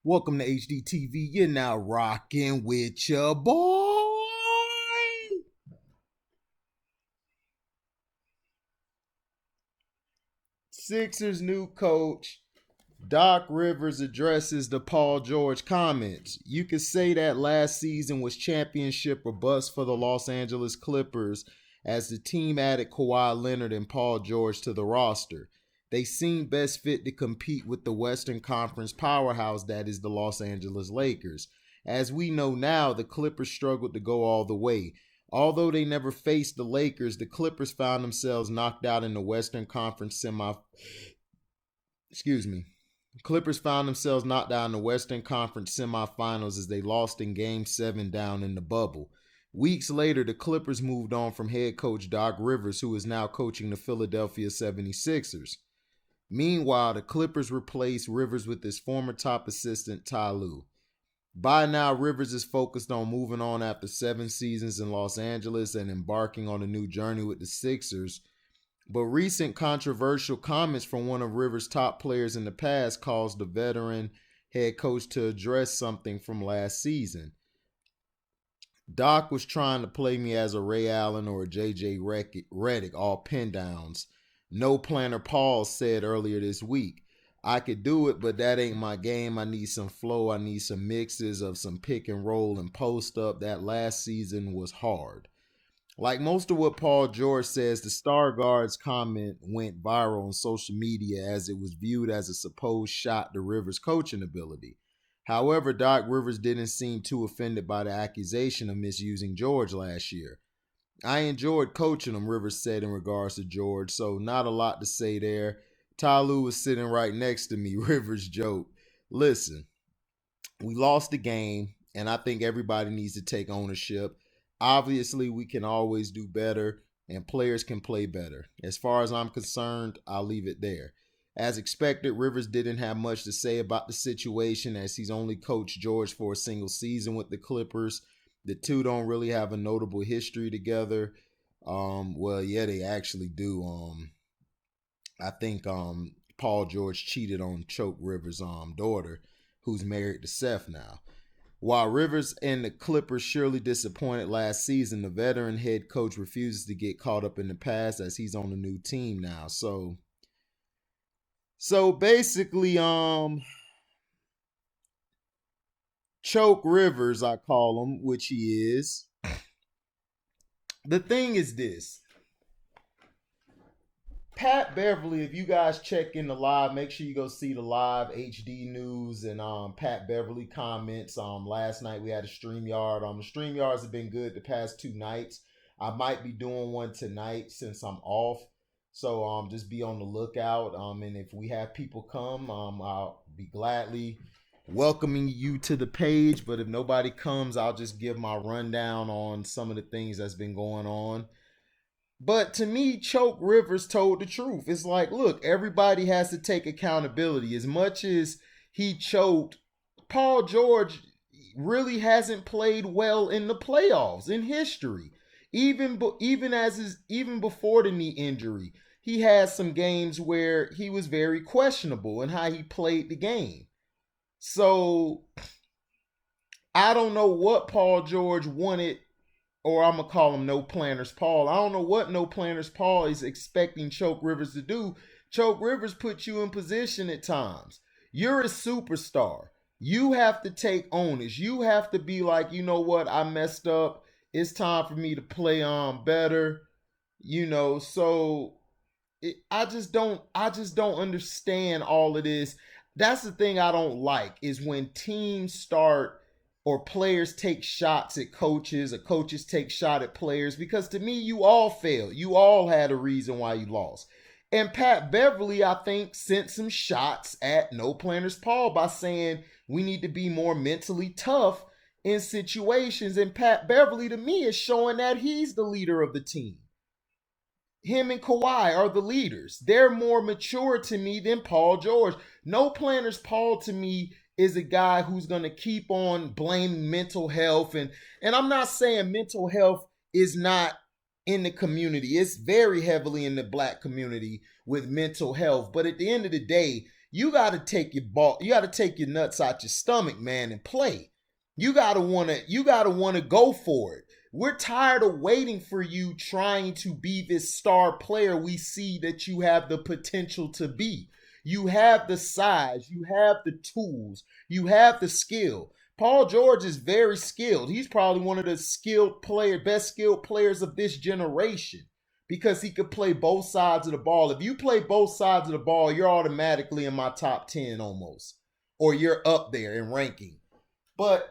Welcome to HDTV. You're now rocking with your boy. Sixers new coach Doc Rivers addresses the Paul George comments. You could say that last season was championship or bust for the Los Angeles Clippers as the team added Kawhi Leonard and Paul George to the roster. They seemed best fit to compete with the Western Conference powerhouse that is the Los Angeles Lakers. As we know now, the Clippers struggled to go all the way. Although they never faced the Lakers, the Clippers found themselves knocked out in the Western Conference Clippers found themselves knocked out in the Western Conference semifinals as they lost in Game 7 down in the bubble. Weeks later, the Clippers moved on from head coach Doc Rivers, who is now coaching the Philadelphia 76ers. Meanwhile, the Clippers replaced Rivers with his former top assistant, Ty Lue. By now, Rivers is focused on moving on after 7 seasons in Los Angeles and embarking on a new journey with the Sixers. But recent controversial comments from one of Rivers' top players in the past caused the veteran head coach to address something from last season. Doc was trying to play me as a Ray Allen or a J.J. Redick, all pin downs. noplanterspaul said earlier this week. I could do it, but that ain't my game. I need some flow. I need some mixes of some pick and roll and post up. That last season was hard. Like most of what Paul George says, the star guard's comment went viral on social media as it was viewed as a supposed shot to Rivers' coaching ability. However, Doc Rivers didn't seem too offended by the accusation of misusing George last year. I enjoyed coaching him, Rivers said in regards to George, so not a lot to say there. Ty Lue was sitting right next to me. Rivers joked, "Listen, we lost the game, and I think everybody needs to take ownership. Obviously, we can always do better, and players can play better. As far as I'm concerned, I'll leave it there." As expected, Rivers didn't have much to say about the situation as he's only coached George for a single season with the Clippers. The two don't really have a notable history together. They actually do. I think Paul George cheated on Choke Rivers' daughter, who's married to Seth now. While Rivers and the Clippers surely disappointed last season, the veteran head coach refuses to get caught up in the past as he's on a new team now. So basically, Choke Rivers, I call him, which he is. The thing is this. Pat Beverly, if you guys check in the live, make sure you go see the live HD news and Pat Beverly comments. Last night we had a StreamYard. The StreamYards have been good the past 2 nights. I might be doing one tonight since I'm off. So just be on the lookout. And if we have people come, I'll be gladly welcoming you to the page. But if nobody comes, I'll just give my rundown on some of the things that's been going on. But to me, Choke Rivers told the truth. It's like, look, everybody has to take accountability. As much as he choked, Paul George really hasn't played well in the playoffs in history. Even before the knee injury, he had some games where he was very questionable in how he played the game. So I don't know what Paul George wanted, or I'm going to call him noplanterspaul. I don't know what noplanterspaul is expecting Choke Rivers to do. Choke Rivers put you in position at times. You're a superstar. You have to take onus. You have to be like, you know what, I messed up. It's time for me to play on better. I just don't understand all of this. That's the thing I don't like, is when teams start or players take shots at coaches, or coaches take shot at players, because to me, you all failed. You all had a reason why you lost. And Pat Beverly, I think, sent some shots at noplanterspaul by saying we need to be more mentally tough in situations. And Pat Beverly, to me, is showing that he's the leader of the team. Him and Kawhi are the leaders. They're more mature to me than Paul George. noplanterspaul to me is a guy who's going to keep on blaming mental health. And I'm not saying mental health is not in the community. It's very heavily in the black community with mental health. But at the end of the day, you got to take your nuts out your stomach, man, and play. You got to want to go for it. We're tired of waiting for you trying to be this star player we see that you have the potential to be. You have the size, you have the tools, you have the skill. Paul George is very skilled. He's probably one of the best skilled players of this generation because he could play both sides of the ball. If you play both sides of the ball, you're automatically in my top 10 almost, or you're up there in ranking. But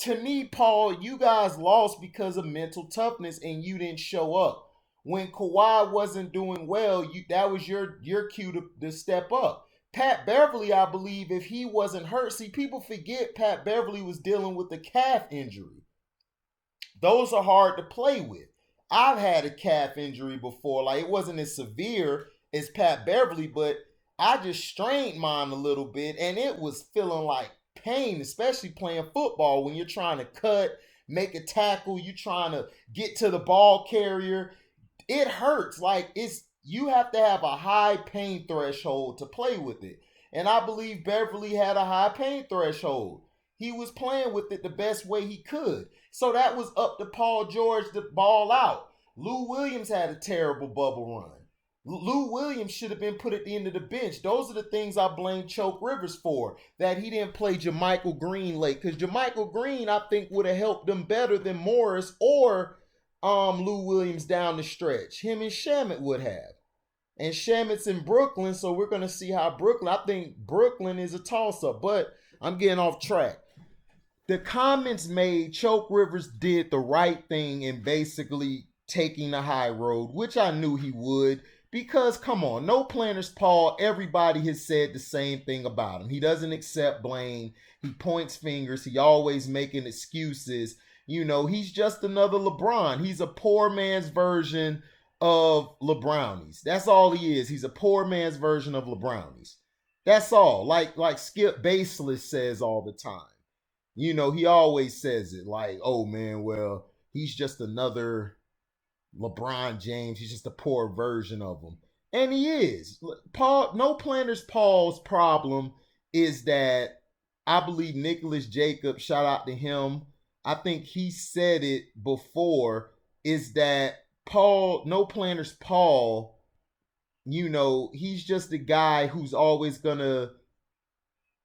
to me, Paul, you guys lost because of mental toughness and you didn't show up. When Kawhi wasn't doing well, that was your cue to step up. Pat Beverly, I believe, if he wasn't hurt, see, people forget Pat Beverly was dealing with a calf injury. Those are hard to play with. I've had a calf injury before. Like, it wasn't as severe as Pat Beverly, but I just strained mine a little bit, and it was feeling like pain, especially playing football when you're trying to cut, make a tackle, you're trying to get to the ball carrier. It hurts. Like, you have to have a high pain threshold to play with it. And I believe Beverly had a high pain threshold. He was playing with it the best way he could. So that was up to Paul George to ball out. Lou Williams had a terrible bubble run. Lou Williams should have been put at the end of the bench. Those are the things I blame Chokerivers for, that he didn't play JaMychal Green late. Because JaMychal Green, I think, would have helped them better than Morris or Lou Williams down the stretch. Him and Shamet would have. And Shamet's in Brooklyn, so we're going to see how I think Brooklyn is a toss-up. But I'm getting off track. The comments made, Chokerivers did the right thing in basically taking the high road, which I knew he would. Because, come on, noplanterspaul, everybody has said the same thing about him. He doesn't accept blame. He points fingers. He always making excuses. You know, he's just another LeBron. He's a poor man's version of LeBrownies. That's all he is. He's a poor man's version of LeBrownies. That's all. Like Skip Baseless says all the time. You know, he always says it like, oh, man, well, he's just another LeBron James. He's just a poor version of him. And he is. noplanterspaul's problem is that I believe Nicholas Jacobs, shout out to him, I think he said it before, is that noplanterspaul, you know, he's just a guy who's always going to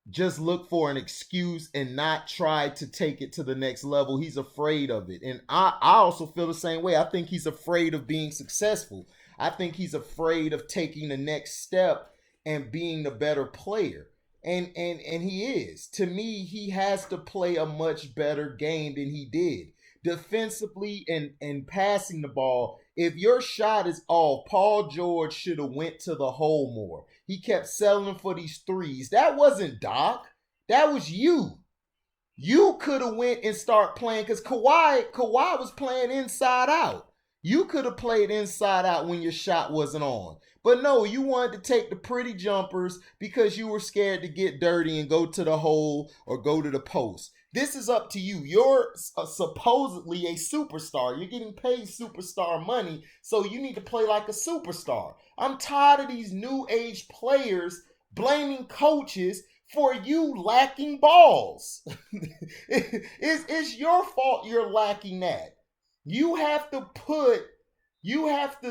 just look for an excuse and not try to take it to the next level. He's afraid of it. And I also feel the same way. I think he's afraid of being successful. I think he's afraid of taking the next step and being the better player. And he is. To me, he has to play a much better game than he did. Defensively and passing the ball, if your shot is off, Paul George should have went to the hole more. He kept settling for these threes. That wasn't Doc. That was you. You could have went and start playing, because Kawhi was playing inside out. You could have played inside out when your shot wasn't on. But no, you wanted to take the pretty jumpers because you were scared to get dirty and go to the hole or go to the post. This is up to you. You're supposedly a superstar. You're getting paid superstar money, so you need to play like a superstar. I'm tired of these new age players blaming coaches for you lacking balls. It's your fault you're lacking that. You have to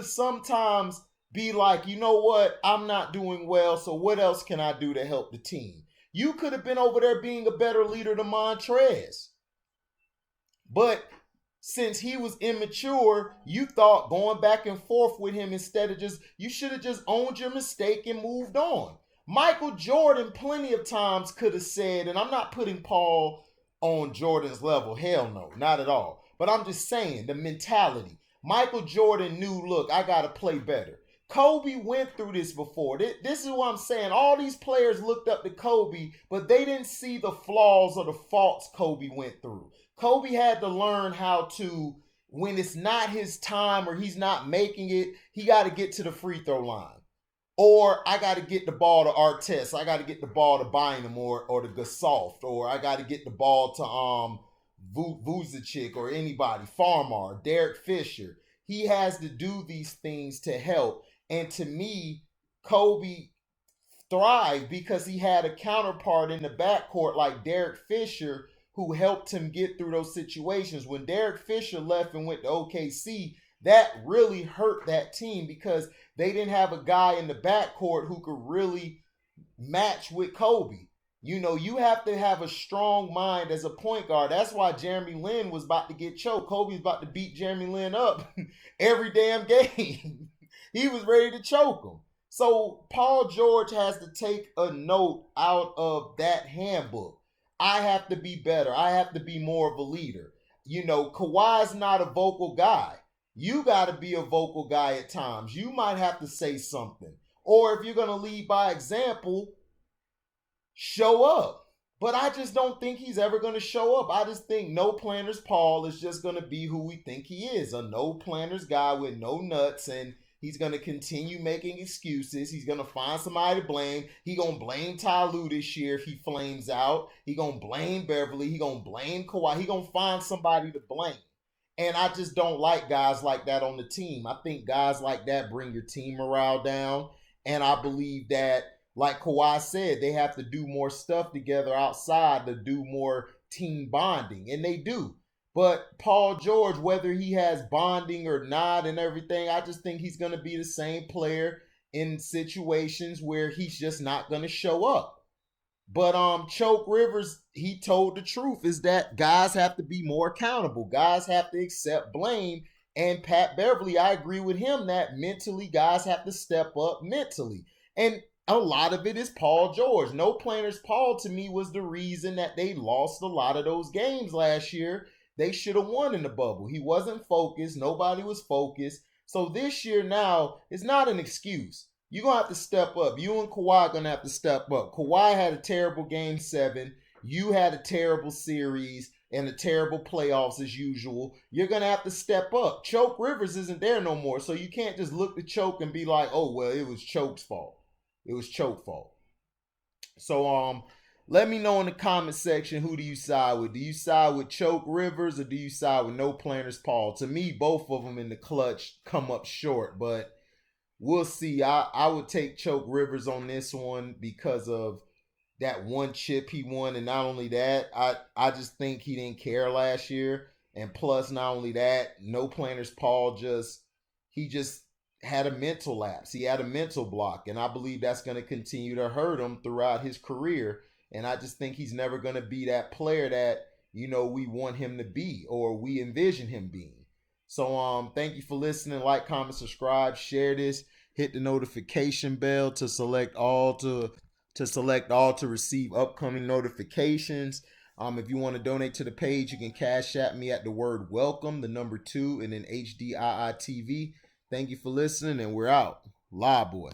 sometimes be like, you know what? I'm not doing well, so what else can I do to help the team? You could have been over there being a better leader than Montrez. But since he was immature, you thought going back and forth with him instead of you should have just owned your mistake and moved on. Michael Jordan plenty of times could have said, and I'm not putting Paul on Jordan's level. Hell no, not at all. But I'm just saying, the mentality. Michael Jordan knew, look, I got to play better. Kobe went through this before. This is what I'm saying. All these players looked up to Kobe, but they didn't see the flaws or the faults Kobe went through. Kobe had to learn how to, when it's not his time or he's not making it, he got to get to the free throw line. Or I got to get the ball to Artest. I got to get the ball to Bynum or to Gasol. Or I got to get the ball to Vucevic or anybody, Farmar, Derek Fisher. He has to do these things to help. And to me, Kobe thrive because he had a counterpart in the backcourt like Derek Fisher who helped him get through those situations. When Derek Fisher left and went to OKC, that really hurt that team because they didn't have a guy in the backcourt who could really match with Kobe. You know, you have to have a strong mind as a point guard. That's why Jeremy Lin was about to get choked. Kobe was about to beat Jeremy Lin up every damn game. He was ready to choke him. So Paul George has to take a note out of that handbook. I have to be better. I have to be more of a leader. You know, Kawhi's not a vocal guy. You got to be a vocal guy at times. You might have to say something. Or if you're going to lead by example, show up. But I just don't think he's ever going to show up. I just think No Planners Paul is just going to be who we think he is, a no planners guy with no nuts, and he's going to continue making excuses. He's going to find somebody to blame. He going to blame Ty Lue this year if he flames out. He going to blame Beverly. He going to blame Kawhi. He going to find somebody to blame. And I just don't like guys like that on the team. I think guys like that bring your team morale down. And I believe that, like Kawhi said, they have to do more stuff together outside to do more team bonding. And they do. But Paul George, whether he has bonding or not and everything, I just think he's going to be the same player in situations where he's just not going to show up. But Choke Rivers, he told the truth, is that guys have to be more accountable. Guys have to accept blame. And Pat Beverly, I agree with him that mentally guys have to step up mentally. And a lot of it is Paul George. No Planners Paul, to me, was the reason that they lost a lot of those games last year. They should have won in the bubble. He wasn't focused. Nobody was focused. So this year now, it's not an excuse. You're going to have to step up. You and Kawhi are going to have to step up. Kawhi had a terrible game 7. You had a terrible series and a terrible playoffs as usual. You're going to have to step up. Choke Rivers isn't there no more. So you can't just look to Choke and be like, oh, well, it was Choke's fault. It was Choke's fault. So let me know in the comment section, who do you side with? Do you side with Choke Rivers or do you side with No Planners Paul? To me, both of them in the clutch come up short, but we'll see. I would take Choke Rivers on this one because of that one chip he won. And not only that, I just think he didn't care last year. And plus, not only that, No Planners Paul he just had a mental lapse. He had a mental block. And I believe that's going to continue to hurt him throughout his career. And I just think he's never going to be that player that, you know, we want him to be or we envision him being. So thank you for listening. Like, comment, subscribe, share this, hit the notification bell to select all to receive upcoming notifications. If you want to donate to the page, you can cash at me at the word welcome, the number 2, and then HDIITV. Thank you for listening, and we're out. Live boy.